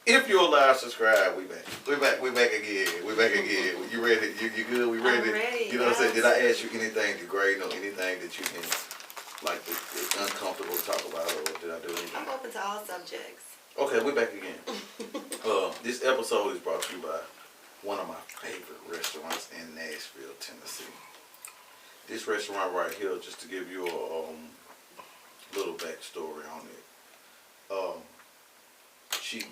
If you're alive, subscribe. We back. We back again. We back again. You ready? You good? We ready? I'm ready. You know what I'm saying? Did I ask you anything degrading or anything that you can like it's uncomfortable to talk about, or did I do anything? I'm open to all subjects. Okay, we back again. This episode is brought to you by one of my favorite restaurants in Nashville, Tennessee. This restaurant right here, just to give you a little backstory on it. She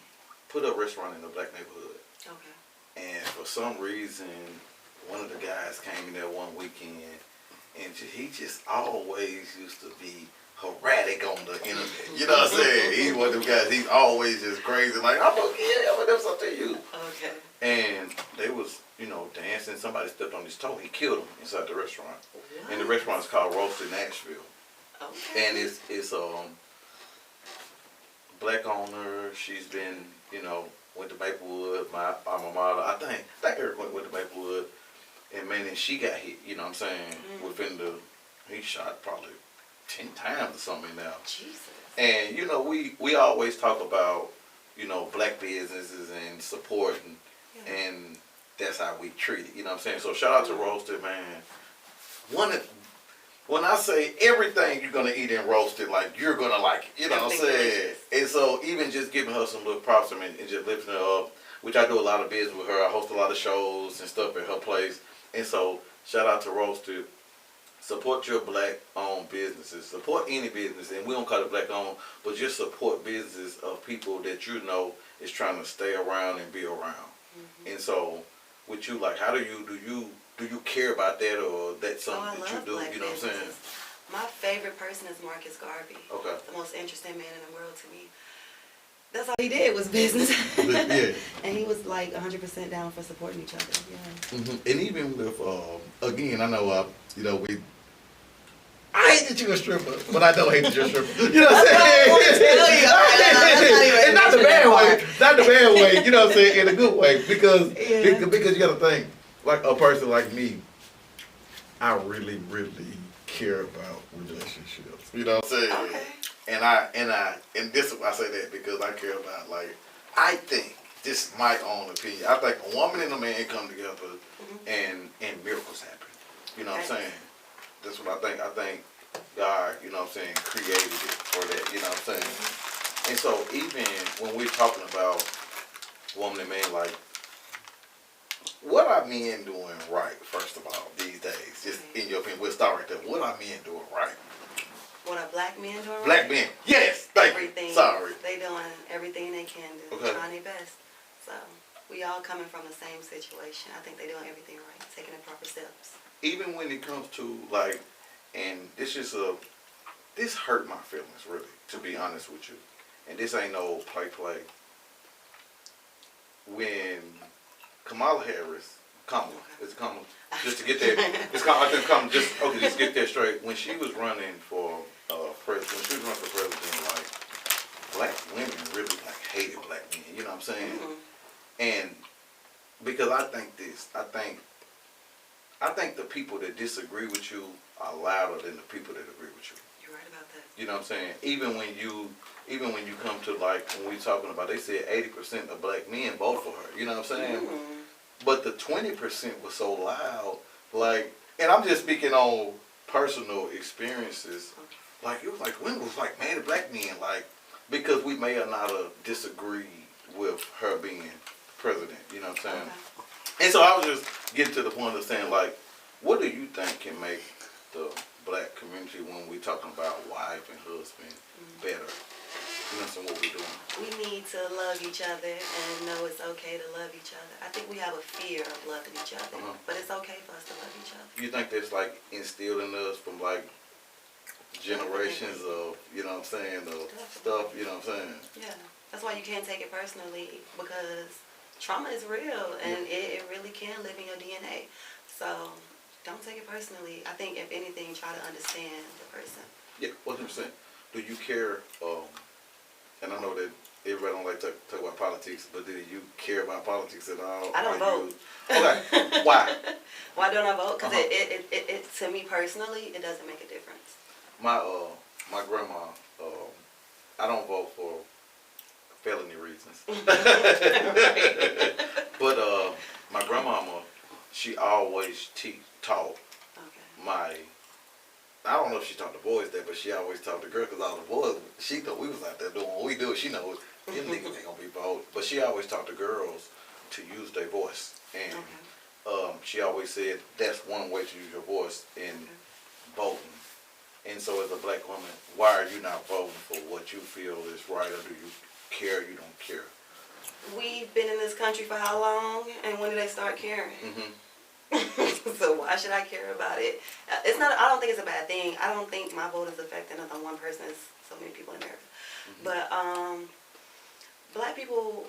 put a restaurant in a black neighborhood. Okay. And for some reason, one of the guys came in there one weekend, and he just always used to be erratic on the internet. You know what I'm saying? He's one of them guys, he's always just crazy, like, I'm gonna do something to you. Okay. And they was, dancing. Somebody stepped on his toe. He killed him inside the restaurant. What? And the restaurant is called Roasted Nashville. Okay. And it's black owner. She's been, went to Maplewood, my alma mater. I think Eric went to Maplewood. And man, and she got hit, you know what I'm saying? Within he shot probably 10 times or something now. Jesus. And, we always talk about, black businesses and supporting, and that's how we treat it, you know what I'm saying? So shout out to Roasted, man. When I say everything you're going to eat in Roasted, like, you're going to like it, you know what I'm saying? And so even just giving her some little props and just lifting her up, which I do a lot of business with her. I host a lot of shows and stuff at her place. And so shout out to Roasted. Support your black-owned businesses. Support any business, and we don't call it black-owned, but just support businesses of people that is trying to stay around and be around. And so, with you, like, how do you care about that, or that's something that you do? You know what I'm saying? My favorite person is Marcus Garvey. Okay. The most interesting man in the world to me. That's all he did was business. Yeah. And he was like 100% down for supporting each other. Yeah. And even with, again, I know, I hate that you're a stripper, but I don't hate that you're a stripper. You know what I'm saying? And not the bad way. Not the bad way. You know what I'm saying? In a good way. Because you got to think, like a person like me, I really, really care about relationships. You know what I'm saying? Okay. And this I say that because I care about, like, I think, this is my own opinion, I think a woman and a man come together and miracles happen. You know what I'm saying? That's what I think. I think God, you know what I'm saying, created it for that, you know what I'm saying? And so even when we're talking about woman and man, like, what are men doing right, first of all, these days? Just in your opinion, we'll start right there. What are men doing right? What are black men doing right? Black men. Yes. Thank you. Sorry. They doing everything they can do. Okay. Trying their best. So we all coming from the same situation. I think they're doing everything right, taking the proper steps. Even when it comes to, like, and this hurt my feelings, really, to be honest with you. And this ain't no play. When Kamala Harris, it's Kamala, just to get there, just get there straight. When she was running for president, like, black women really, like, hated black men, you know what I'm saying? And because I think the people that disagree with you are louder than the people that agree with you. You're right about that. You know what I'm saying? Even when you come to, like, when we talking about, they said 80% of black men vote for her. You know what I'm saying? But the 20% was so loud, like, and I'm just speaking on personal experiences. Like, it was like women was like mad at black men, like, because we may or not have disagreed with her being president. You know what I'm saying? And so I was just getting to the point of saying, like, what do you think can make the black community, when we're talking about wife and husband, better? You know what we're doing? We need to love each other and know it's okay to love each other. I think we have a fear of loving each other, but it's okay for us to love each other. You think that's, like, instilled in us from, like, generations of, you know what I'm saying, of stuff, you know what I'm saying? Yeah. That's why you can't take it personally, because trauma is real, and it really can live in your DNA. So don't take it personally. I think, if anything, try to understand the person. Yeah, 100%. Do you care, and I know that everybody don't like to talk about politics, but do you care about politics at all? I don't vote. Okay. Why? Why don't I vote? Because it to me personally, it doesn't make a difference. My grandma, I don't vote for felony reasons. reasons. But my grandmama, she always taught Okay. my. I don't know if she taught the boys that, but she always taught the girls because all the boys, she thought we was out there doing what we do. She knows them niggas ain't gonna be bold. But she always taught the girls to use their voice. And she always said that's one way to use your voice in voting. And so as a black woman, why are you not voting for what you feel is right, or do you care, you don't care? We've been in this country for how long, and when did they start caring? So why should I care about it? It's not. I don't think it's a bad thing. I don't think my vote is affecting other than one person. It's so many people in America. But black people,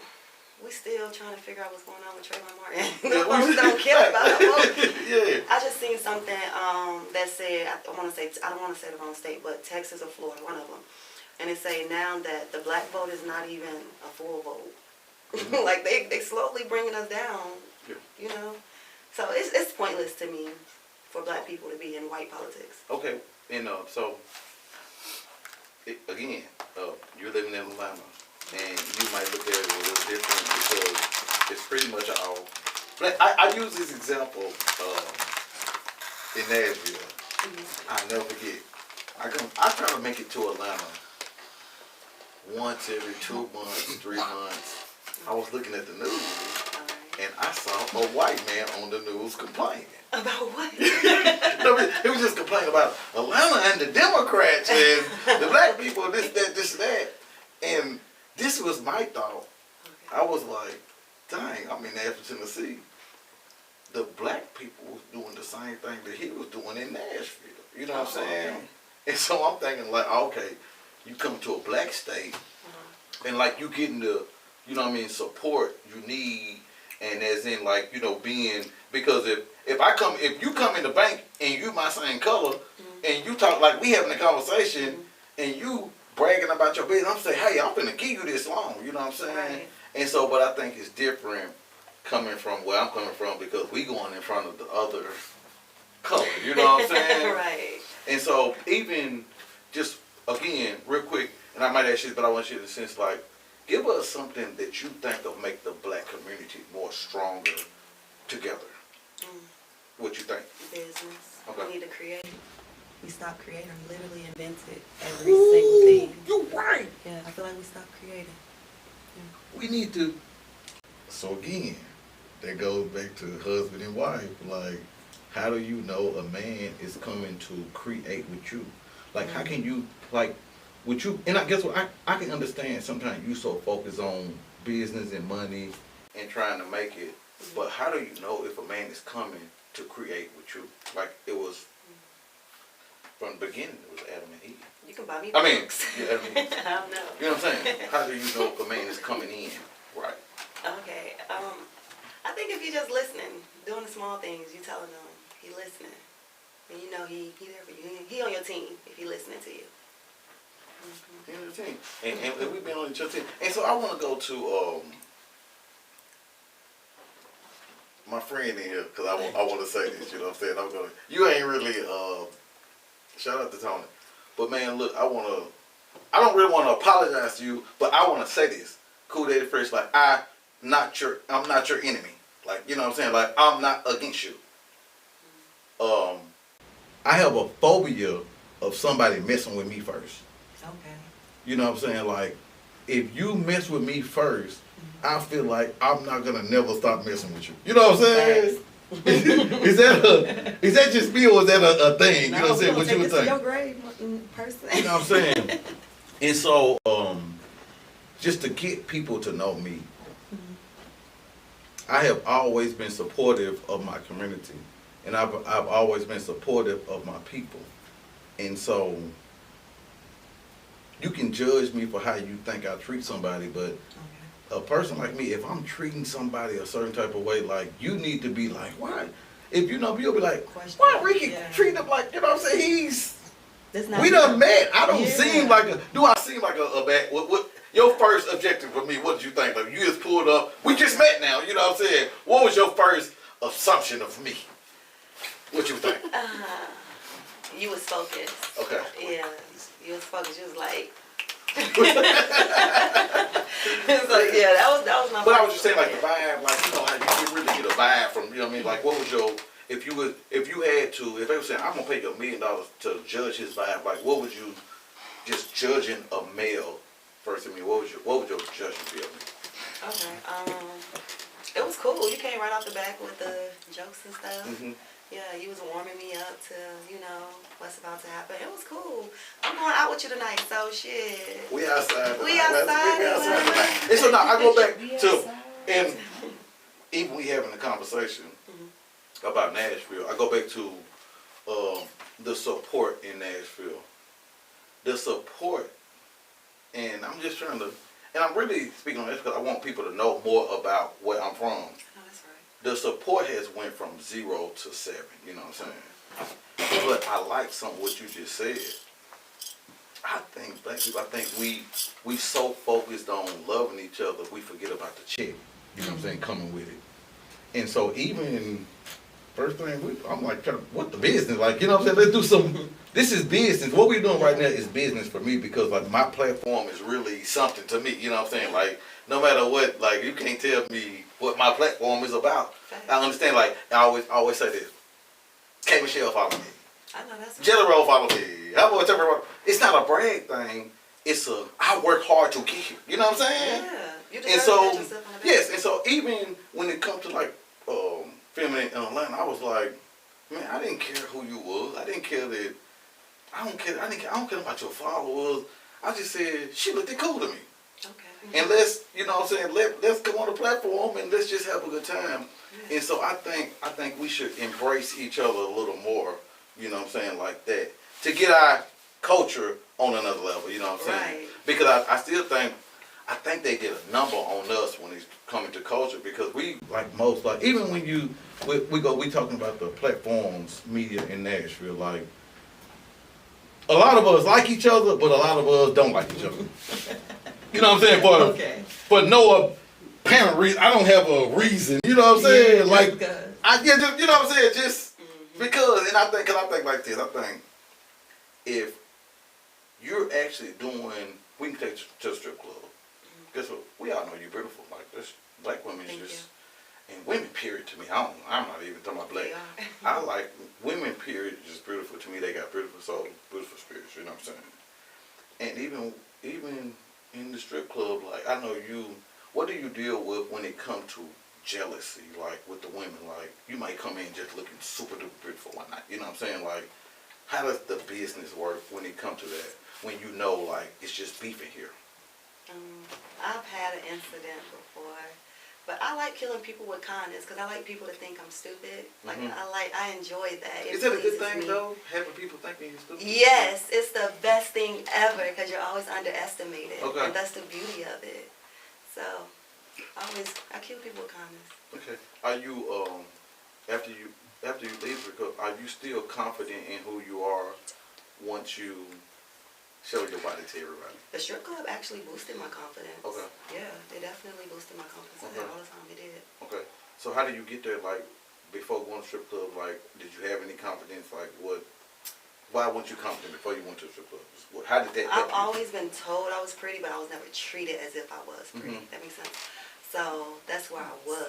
we still trying to figure out what's going on with Trayvon Martin. The folks don't care about our vote. I just seen something that said, I don't want to say the wrong state, but Texas or Florida, one of them, and it say now that the black vote is not even a full vote. Like they slowly bringing us down. You know. So it's pointless to me for black people to be in white politics. Okay, and so, again, you're living in Atlanta, and you might look at it a little different because it's pretty much all. I use this example in Nashville. I'll never forget. I try to make it to Atlanta once every 2 months, 3 months. I was looking at the news. And I saw a white man on the news complaining. About what? No, he was just complaining about Atlanta and the Democrats and the black people, this, that. And this was my thought. I was like, dang, I'm in Nashville, Tennessee. The black people was doing the same thing that he was doing in Nashville. You know what I'm saying? And so I'm thinking like, okay, you come to a black state and like you getting the, you know what I mean, support you need. And as in like, you know, being, because if you come in the bank and you my same color and you talk like we having a conversation and you bragging about your business, I'm saying, hey, I'm finna give you this loan, you know what I'm saying? Right. And so, but I think it's different coming from where I'm coming from because we going in front of the other color, you know what I'm saying? Right. And so even just, again, real quick, and I might ask you, but I want you to sense like, give us something that you think will make the black community more stronger together. What you think? Business. Okay. We need to create. We stopped creating. We literally invented every single thing. You're right. Yeah, I feel like we stopped creating. Yeah. We need to. So again, that goes back to husband and wife. Like, how do you know a man is coming to create with you? Like, how can you, like, with you, and I guess what I can understand sometimes you so focused on business and money and trying to make it, but how do you know if a man is coming to create with you? Like it was from the beginning, it was Adam and Eve. You can buy me books. I don't know. You know what I'm saying? How do you know if a man is coming in? Right. Okay. I think if you're just listening, doing the small things, you telling him he listening, and you know he there for you. He on your team if he listening to you. And we've been on each other's team. And so I want to go to my friend in here because I want to say this. You know what I'm saying? You ain't really shout out to Tony, but man, look, I don't really want to apologize to you, but I want to say this. Cool Daddy Fresh, like I'm not your enemy. Like you know what I'm saying? Like I'm not against you. I have a phobia of somebody messing with me first. Okay. You know what I'm saying? Like, if you mess with me first, I feel like I'm not gonna never stop messing with you. You know what I'm saying? is that just me or is that a thing? No, you know what I'm saying? What you would think? Your grave person. You know what I'm saying? And so, just to get people to know me, I have always been supportive of my community, and I've always been supportive of my people, and so. You can judge me for how you think I treat somebody, but a person like me, if I'm treating somebody a certain type of way, like, you need to be like, why? If you know, you'll be like, why Ricky treat him like, you know what I'm saying? We done met. I don't seem like do I seem like a bad, what, your first objective for me, what did you think? Like, you just pulled up, we just met now, you know what I'm saying? What was your first assumption of me? What you think? You was focused. Okay. Yeah. You was focused. You was like, So yeah, that was my. But I was just saying, like the vibe, like you know, how you really get a vibe from, you know what I mean? Like, what was your, if you had to, if they were saying, I'm gonna pay you $1 million to judge his vibe, like, what would you, just judging a male first? I mean, what would your judgment be of me? Okay. It was cool. You came right off the back with the jokes and stuff. Mm-hmm. Yeah, you was warming me up to, you know, what's about to happen. It was cool. I'm going out with you tonight, so shit. We outside. We outside. We outside. And so now I go back to, and even we having a conversation about Nashville, I go back to the support in Nashville. The support, and I'm just trying to, and I'm really speaking on this because I want people to know more about where I'm from. Oh, that's right. The support has went from 0 to 7, you know what I'm saying? But I like some of what you just said. I think black people, I think we so focused on loving each other, we forget about the check, you know what I'm saying, coming with it. And so even, first thing, I'm like, what the business? Like, you know what I'm saying, let's do some, this is business. What we're doing right now is business for me because like my platform is really something to me, you know what I'm saying? Like, no matter what, like you can't tell me what my platform is about. I understand, like, I always say this, K. Michelle follow me. I know that's right. Jelly Roll follow me. It's not a brag thing. It's I work hard to get here. You know what I'm saying? Yeah. You And deserve so, to pat yourself on the back. yes, and so even when it comes to like filming in Atlanta, I was like, man, I didn't care who you was. I didn't care that. I don't care about your followers. I just said she looked cool to me. Okay. And let's, you know what I'm saying, let's come on the platform and let's just have a good time. Yeah. And so I think we should embrace each other a little more, you know what I'm saying, like that. To get our culture on another level, you know what I'm saying? Right. Because I still think, they did a number on us when it's coming to culture because we, like most, like even when we talking about the platforms, media in Nashville, like a lot of us like each other, but a lot of us don't like each other. You know what I'm saying? For no apparent reason. I don't have a reason. You know what I'm saying? Yeah, like, just, you know what I'm saying? Just because, and I think like this. I think if you're actually doing, we can take you to a strip club. Guess what? We all know you're beautiful. Like this, black women is just, and women period to me. I'm not even talking about black. I like women period just beautiful to me. They got beautiful souls, beautiful spirits. You know what I'm saying? And even in the strip club, like I know you. What do you deal with when it comes to jealousy, like with the women? Like you might come in just looking super duper beautiful one night. You know what I'm saying? Like how does the business work when it comes to that? When you know like it's just beef in here. I've had an incident before, but I like killing people with kindness because I like people to think I'm stupid. Like I enjoy that. Is that a good thing though? Having people thinking you're stupid? Yes, it's the best thing ever because you're always underestimated, Okay. and that's the beauty of it. So I kill people with kindness. Okay. Are you after you leave, are you still confident in who you are once you show your body to everybody? The strip club actually boosted my confidence. Okay. Yeah, it definitely boosted my confidence. I had all the time it did. Okay. So how did you get there? Like before going to strip club, like did you have any confidence? Like what? Why weren't you confident before you went to the strip club? How did that help I've always been told I was pretty, but I was never treated as if I was pretty. That makes sense. So that's where I was.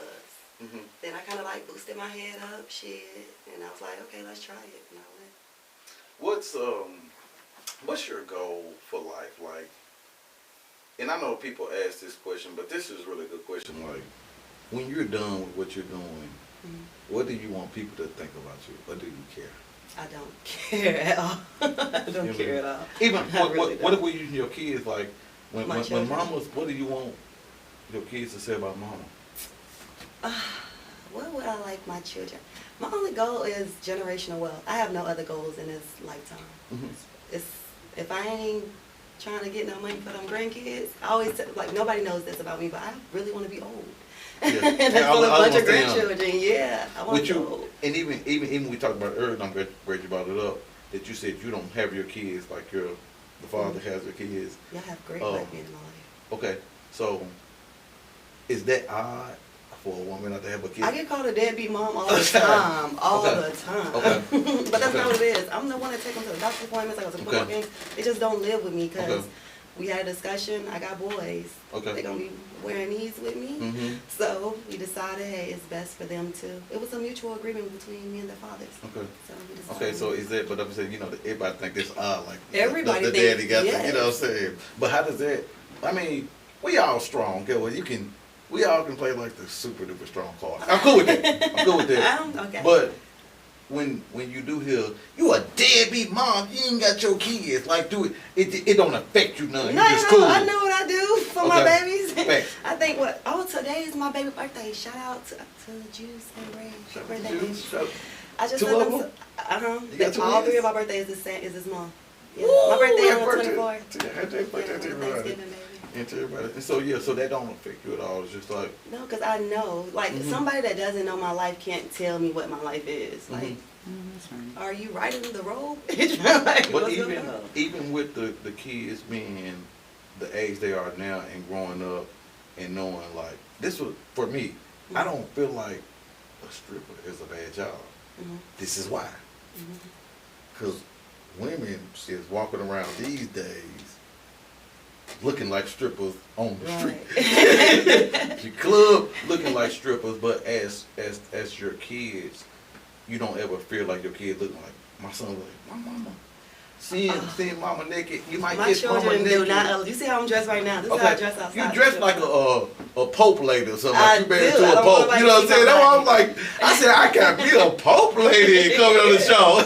Then I kind of like boosted my head up, and I was like, okay, let's try it. And I went. What's your goal for life? Like, and I know people ask this question, but this is a really good question. Like, when you're done with what you're doing, what do you want people to think about you? Or do you care? I don't care at all. I don't care at all. Even Really what if we use your kids like when children. mamas? What do you want your kids to say about mama? What would I like my children? My only goal is generational wealth. I have no other goals in this lifetime. If I ain't trying to get no money for them grandkids, I always like nobody knows this about me, but I really want to be old. Yeah. And that's for a bunch of grandchildren. Yeah, I want to be old. And even we talked about it earlier, I'm glad you brought it up, that you said you don't have your kids like the father has your kids. Yeah, I have great black men in my life. Okay, so is that odd for a woman not to have a kid? I get called a deadbeat mom all the time, the time. Okay. But that's not what it is. I'm the one that take them to the doctor's appointments. I go to the football games. They just don't live with me because we had a discussion. I got boys. Okay. They're going to be wearing these with me. Mm-hmm. So we decided, hey, it's best for them to. It was a mutual agreement between me and their fathers. Okay. So we decided. Okay, so is that, but I'm saying, everybody think this odd, like, Everybody the thinks, daddy got the, yes. you know what I'm saying? But how does that, I mean, we all strong, okay, well, we all can play like the super duper strong card. I'm cool with that. I'm cool with that. Okay. But when you do hear, you a deadbeat mom, you ain't got your kids, like, it don't affect you none. No, You just cool. I know what I do for my Okay. babies. Facts. I think today is my baby birthday. Shout out to Juice and Ray. Shout out Birthday to baby. Juice. Shout- I just Two let of them. them? You got two All kids? 3 of our birthdays is this month. Yeah. Woo, My birthday happy on the birthday. 24th. Happy birthday to everybody. Thanksgiving, baby. And to everybody. And so, yeah, so that don't affect you at all. It's just like, No, because I know, like, Mhm. somebody that doesn't know my life can't tell me what my life is. Like, Mhm. That's right. are you riding the road? Like, but what's going on? even with the kids being the age they are now and growing up and knowing, like, this was, for me, I Mhm. don't feel like a stripper is a bad job. Mhm. This is why. Mhm. Because women is walking around these days looking like strippers on the street. Your club looking like strippers, but as your kids, you don't ever feel like your kids looking like my son look like my mama. Seeing mama naked, you might My kiss mama children naked. do not. You see how I'm dressed right now? This is how I dress outside. You dress like a pope lady or something. I Like you married do. to I a don't want pope. nobody You know what I'm to see saying? my That's why I'm body. like, I said I can't be a pope lady and coming on the show.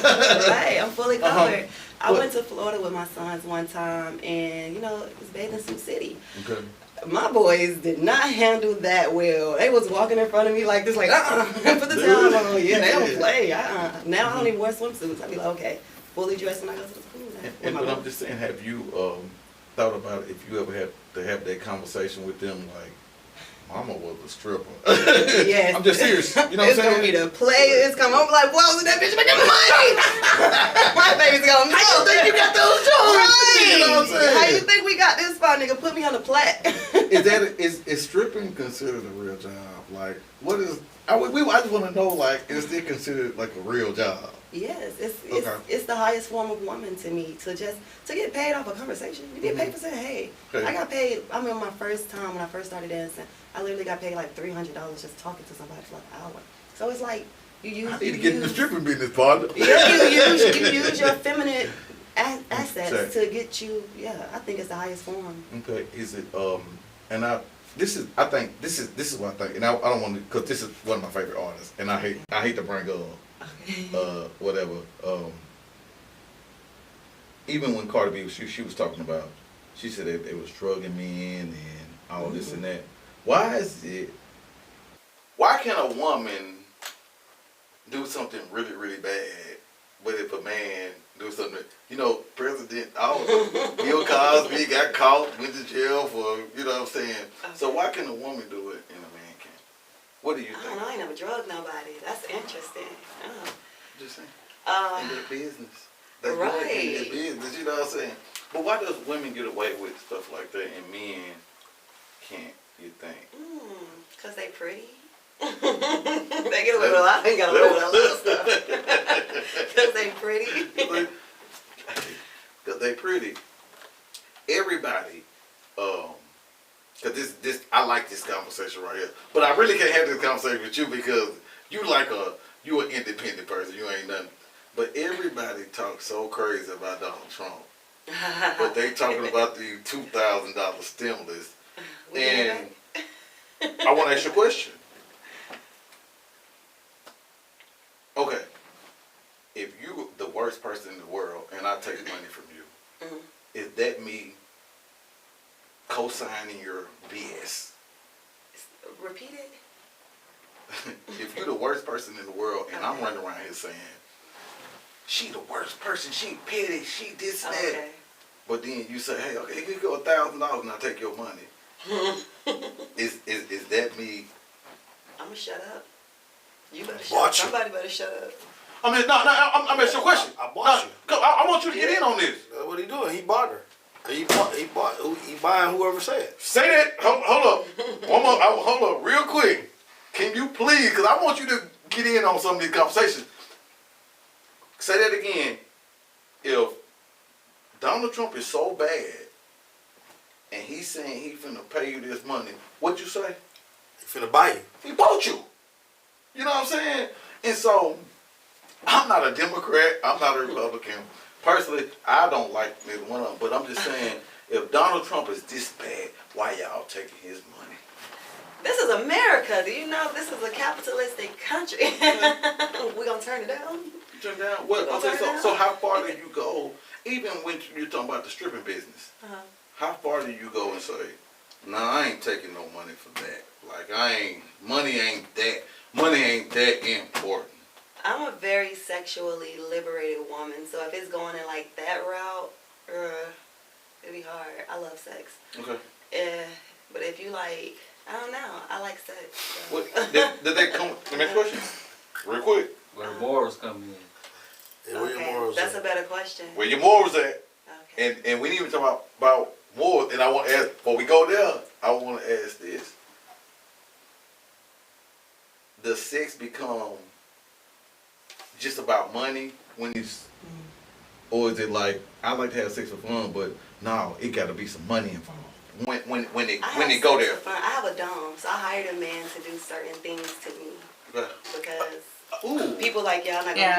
Right, I'm fully Uh-huh. covered. I What- went to Florida with my sons one time, and it was bathing suit city. Okay. My boys did not handle that well. They was walking in front of me like this, like put the They towel really- on. Yeah, they don't yeah. play. Now I don't even wear swimsuits. I be like, okay, fully dressed when I go to the pool. And but I'm just saying, have you thought about if you ever had to have that conversation with them, like, mama was a stripper? Yes. I'm just serious. You know what I'm It's gonna saying? be the players come home like, whoa, was that bitch making money? My baby's gonna know. How you think you got those jobs? Right. You know what I'm saying? How you think we got this far, nigga? Put me on the plat. Is stripping considered a real job? Like, what is? I just want to know, like, is it considered like a real job? Yes, Okay. it's the highest form of woman to me to get paid off a conversation. You get paid for saying, hey, Okay. I got paid. I remember my first time when I first started dancing, I literally got paid like $300 just talking to somebody for like an hour. So it's like you use. I need to get in the stripping business, partner. Yeah, you use your feminine assets Exactly. to get you. Yeah, I think it's the highest form. Okay, is it and I think this is what I think, and I don't want to, because this is one of my favorite artists, and I hate to bring up whatever even when Cardi B she was talking about, she said they was drugging men and all this and that. Why can a woman do something really, really bad, but if a man do something, President Bill Cosby got caught, went to jail for, you know what I'm saying? So why can a woman do it and a man can't? What do you I don't think? know. I ain't never drugged nobody. That's interesting. Oh. Just saying. Uh, In their business. That's right. right. In their business, you know what I'm saying? But why does women get away with stuff like that and men can't, you think? Cause they pretty. They get away with a lot. They got away with a lot of stuff. Cause they pretty. Because they pretty. Everybody, because this, I like this conversation right here. But I really can't have this conversation with you because you an independent person. You ain't nothing. But everybody talks so crazy about Donald Trump. But they talking about the $2,000 stimulus. We And I want to ask you a question. Okay. If you the worst person in the world and I take money from you, is that me co-signing your BS? Repeat it. If you're the worst person in the world and I'm running around here saying, she the worst person, she petty, she this and that. Okay. But then you say, hey, okay, here you go $1,000 and I take your money. Is that me? I'ma shut up. You better shut Watch up. it. Somebody better shut up. I mean, I'm asking you a question. I bought you. No, I want you to get in on this. What he doing? He bought her. He buying whoever said. Say that. Hold up. One more. Hold up, real quick. Can you please? Because I want you to get in on some of these conversations. Say that again. If Donald Trump is so bad and he's saying he finna pay you this money, what you say? He finna buy you. He bought you. You know what I'm saying? And so, I'm not a Democrat. I'm not a Republican. Personally, I don't like neither one of them. But I'm just saying, if Donald Trump is this bad, why y'all taking his money? This is America. Do you know this is a capitalistic country? We gonna turn it down? Turn down. Well, You gonna okay, turn it so down? how far do you go? Even when you're talking about the stripping business, how far do you go and say, "Nah, I ain't taking no money for that. Like money ain't that important." I'm a very sexually liberated woman, so if it's going in like that route, it'd be hard. I love sex. Okay. But if you like, I don't know, I like sex. So. What, did they come? The next question, real quick. Where the morals come in. Yeah, where your morals That's at? a better question. Where your morals at? Okay. And we didn't even talk about morals. And I want to ask, before we go there, I want to ask this. Does sex become just about money when it's, or is it like, I like to have sex for fun, but no, it got to be some money involved when it go there? Fun. I have a dom, so I hired a man to do certain things to me Okay. because Ooh. people like y'all not gonna Yeah.